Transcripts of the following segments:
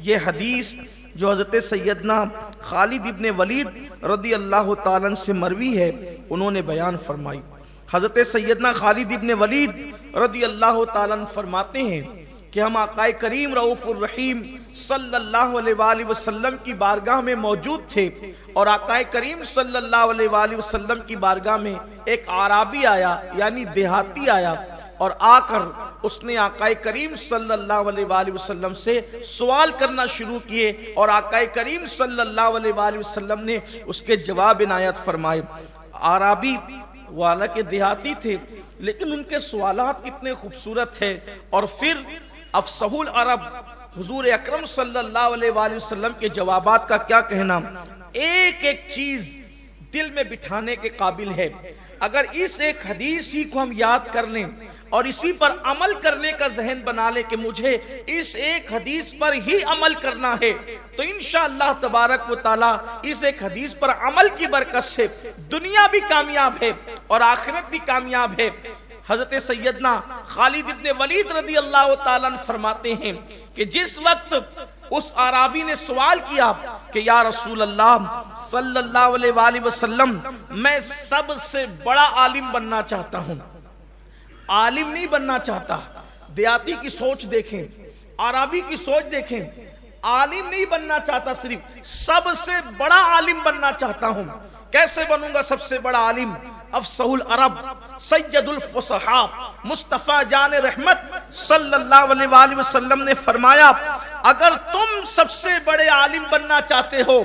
یہ حدیث جو حضرت سیدنا خالد ابن ولید رضی اللہ تعالیٰ عنہ سے مروی ہے، انہوں نے بیان فرمائی۔ حضرت سیدنا خالد ابن ولید رضی اللہ تعالیٰ عنہ فرماتے ہیں کہ ہم آقا کریم رؤوف الرحیم صلی اللہ علیہ وآلہ وسلم کی بارگاہ میں موجود تھے، اور آقا کریم صلی اللہ علیہ وآلہ وسلم کی بارگاہ میں ایک اعرابی آیا، یعنی دیہاتی آیا، اور آ کر اس نے آقا کریم صلی اللہ علیہ وآلہ وسلم سے سوال کرنا شروع کیے، اور آقا کریم صلی اللہ علیہ وآلہ وسلم نے اس کے جواب عنایت فرمائے۔ اعرابی والا کے دیہاتی تھے، لیکن ان کے سوالات کتنے خوبصورت ہیں، اور پھر افصح العرب حضور اکرم صلی اللہ علیہ وآلہ وسلم کے جوابات کا کیا کہنا، ایک ایک چیز دل میں بٹھانے کے قابل ہے۔ اگر اس ایک حدیث ہی کو ہم یاد کر لیں اور اسی پر عمل کرنے کا ذہن بنا لیں کہ مجھے اس ایک حدیث پر ہی عمل کرنا ہے، تو انشاءاللہ تبارک و تعالی اس ایک حدیث پر عمل کی برکت سے دنیا بھی کامیاب ہے اور آخرت بھی کامیاب ہے۔ حضرت سیدنا خالد ابن ولید رضی اللہ تعالیٰ عنہ فرماتے ہیں کہ جس وقت اس اعرابی نے سوال کیا کہ یا رسول اللہ صلی اللہ علیہ وآلہ وسلم، میں سب سے بڑا عالم بننا چاہتا ہوں، عالم نہیں بننا چاہتا۔ دیہاتی کی سوچ دیکھیں، اعرابی کی سوچ دیکھیں، عالم نہیں بننا چاہتا، صرف سب سے بڑا عالم بننا چاہتا ہوں۔ کیسے بنوں گا سب سے بڑا عالم؟ افصح العرب سید الفصحاء مصطفیٰ جان رحمت صلی اللہ علیہ وآلہ وسلم نے فرمایا، اگر تم سب سے بڑے عالم بننا چاہتے ہو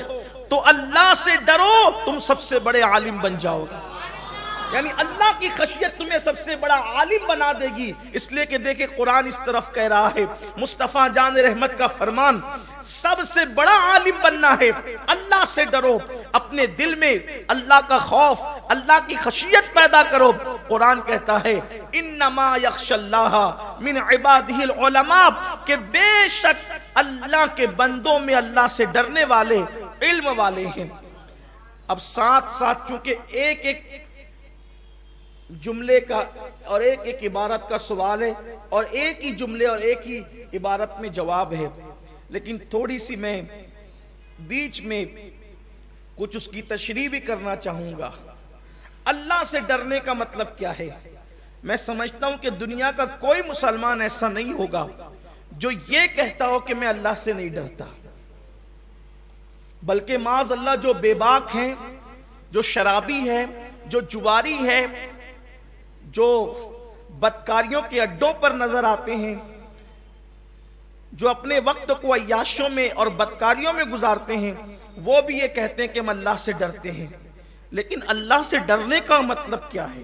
تو اللہ سے ڈرو، تم سب سے بڑے عالم بن جاؤ گے۔ یعنی اللہ کی خشیت تمہیں سب سے بڑا عالم بنا دے گی۔ اس لیے کہ دیکھیں قرآن اس طرف کہہ رہا ہے، مصطفیٰ جان رحمت کا فرمان، سب سے بڑا عالم بننا ہے، اللہ سے ڈرو، اپنے دل میں اللہ کا خوف، اللہ کی خشیت پیدا کرو۔ قرآن کہتا ہے انما یخشی اللہ من عبادہ العلماء، کہ بے شک اللہ کے بندوں میں اللہ سے ڈرنے والے علم والے ہیں۔ اب ساتھ ساتھ چونکہ ایک ایک جملے کا اور ایک ایک عبارت کا سوال ہے، اور ایک ہی جملے اور ایک ہی عبارت میں جواب ہے، لیکن تھوڑی سی میں بیچ میں کچھ اس کی تشریح بھی کرنا چاہوں گا۔ اللہ سے ڈرنے کا مطلب کیا ہے؟ میں سمجھتا ہوں کہ دنیا کا کوئی مسلمان ایسا نہیں ہوگا جو یہ کہتا ہو کہ میں اللہ سے نہیں ڈرتا، بلکہ معاذ اللہ جو بے باک ہیں، جو شرابی ہے، جو جواری ہے، جو بدکاریوں کے اڈوں پر نظر آتے ہیں، جو اپنے وقت کو عیاشوں میں اور بدکاریوں میں گزارتے ہیں، وہ بھی یہ کہتے ہیں کہ ہم اللہ سے ڈرتے ہیں۔ لیکن اللہ سے ڈرنے کا مطلب کیا ہے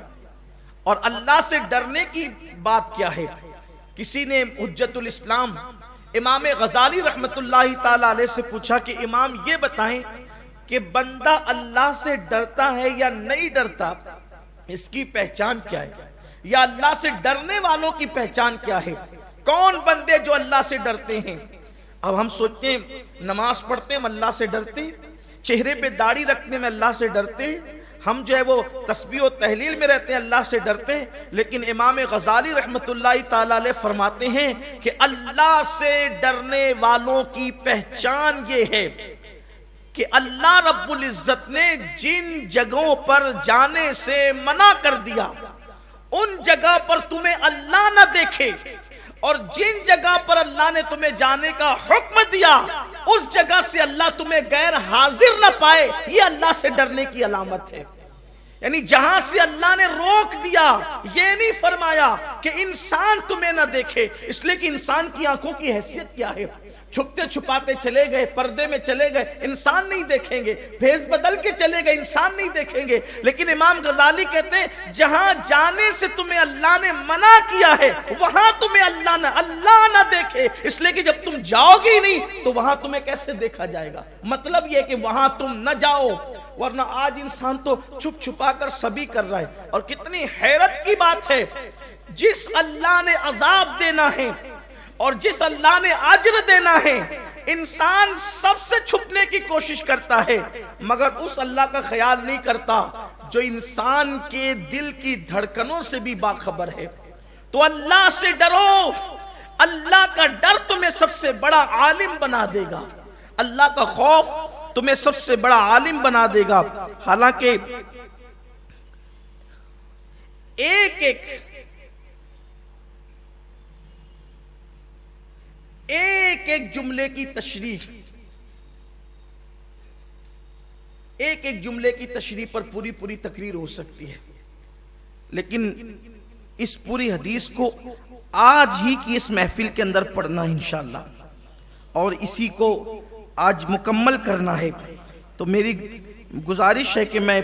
اور اللہ سے ڈرنے کی بات کیا ہے؟ کسی نے حجت الاسلام امام غزالی رحمت اللہ تعالی علیہ سے پوچھا کہ امام یہ بتائیں کہ بندہ اللہ سے ڈرتا ہے یا نہیں ڈرتا، اس کی پہچان کیا ہے، یا اللہ سے ڈرنے والوں کی پہچان کیا ہے؟ کون بندے جو اللہ سے ڈرتے ہیں؟ اب ہم سوچتے ہیں نماز پڑھتے ہیں ہم اللہ سے ڈرتے ہیں، چہرے پہ داڑھی رکھنے میں اللہ سے ڈرتے ہیں، ہم جو ہے وہ تسبیح و تحلیل میں رہتے ہیں اللہ سے ڈرتے ہیں۔ لیکن امام غزالی رحمت اللہ تعالی علیہ فرماتے ہیں کہ اللہ سے ڈرنے والوں کی پہچان یہ ہے کہ اللہ رب العزت نے جن جگہوں پر جانے سے منع کر دیا، ان جگہ پر تمہیں اللہ نہ دیکھے، اور جن جگہ پر اللہ نے تمہیں جانے کا حکم دیا اس جگہ سے اللہ تمہیں غیر حاضر نہ پائے، یہ اللہ سے ڈرنے کی علامت ہے۔ یعنی جہاں سے اللہ نے روک دیا، یہ نہیں فرمایا کہ انسان تمہیں نہ دیکھے، اس لیے کہ انسان کی آنکھوں کی حیثیت کیا ہے؟ چھپتے چھپاتے چلے گئے، پردے میں چلے گئے، انسان نہیں دیکھیں گے، بھیس بدل کے چلے گئے، انسان نہیں دیکھیں گے۔ لیکن امام غزالی کہتے ہیں جہاں جانے سے تمہیں اللہ نے منع کیا ہے وہاں تمہیں اللہ نہ دیکھے، اس لیے کہ جب تم جاؤ گی نہیں تو وہاں تمہیں کیسے دیکھا جائے گا؟ مطلب یہ کہ وہاں تم نہ جاؤ، ورنہ آج انسان تو چھپ چھپا کر سبھی کر رہا ہے۔ اور کتنی حیرت کی بات ہے، جس اللہ نے عذاب دینا ہے اور جس اللہ نے اجر دینا ہے، انسان سب سے چھپنے کی کوشش کرتا ہے، مگر اس اللہ کا خیال نہیں کرتا جو انسان کے دل کی دھڑکنوں سے بھی باخبر ہے۔ تو اللہ سے ڈرو، اللہ کا ڈر تمہیں سب سے بڑا عالم بنا دے گا، اللہ کا خوف تمہیں سب سے بڑا عالم بنا دے گا۔ حالانکہ ایک جملے کی تشریح، ایک جملے کی تشریح پر پوری تقریر ہو سکتی ہے، لیکن اس پوری حدیث کو آج ہی کی اس محفل کے اندر پڑھنا ہے انشاءاللہ، اور اسی کو آج مکمل کرنا ہے۔ تو میری گزارش ہے کہ میں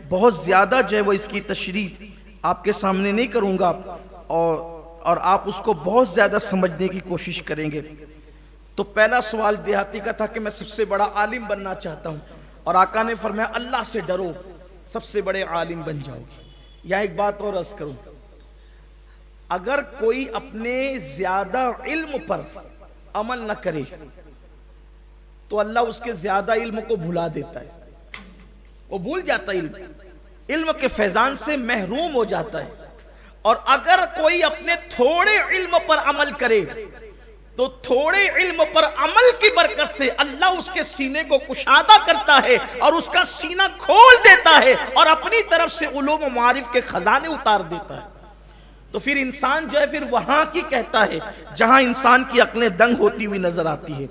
بہت زیادہ جو ہے وہ اس کی تشریح آپ کے سامنے نہیں کروں گا، اور آپ اس کو بہت زیادہ سمجھنے کی کوشش کریں گے۔ تو پہلا سوال دیہاتی کا تھا کہ میں سب سے بڑا عالم بننا چاہتا ہوں، اور آقا نے فرمایا اللہ سے ڈرو، سب سے بڑے عالم بن جاؤ گے۔ یہاں ایک بات اور عرض کروں، اگر کوئی اپنے زیادہ علم پر عمل نہ کرے تو اللہ اس کے زیادہ علم کو بھلا دیتا ہے، وہ بھول جاتا ہے، علم کے فیضان سے محروم ہو جاتا ہے۔ اور اگر کوئی اپنے تھوڑے علم پر عمل کرے تو تھوڑے علم پر عمل کی برکت سے اللہ اس کے سینے کو کشادہ کرتا ہے اور اس کا سینہ کھول دیتا ہے اور اپنی طرف سے علوم و معارف کے خزانے اتار دیتا ہے۔ تو پھر انسان جو ہے پھر وہاں کی کہتا ہے جہاں انسان کی عقلیں دنگ ہوتی ہوئی نظر آتی ہے۔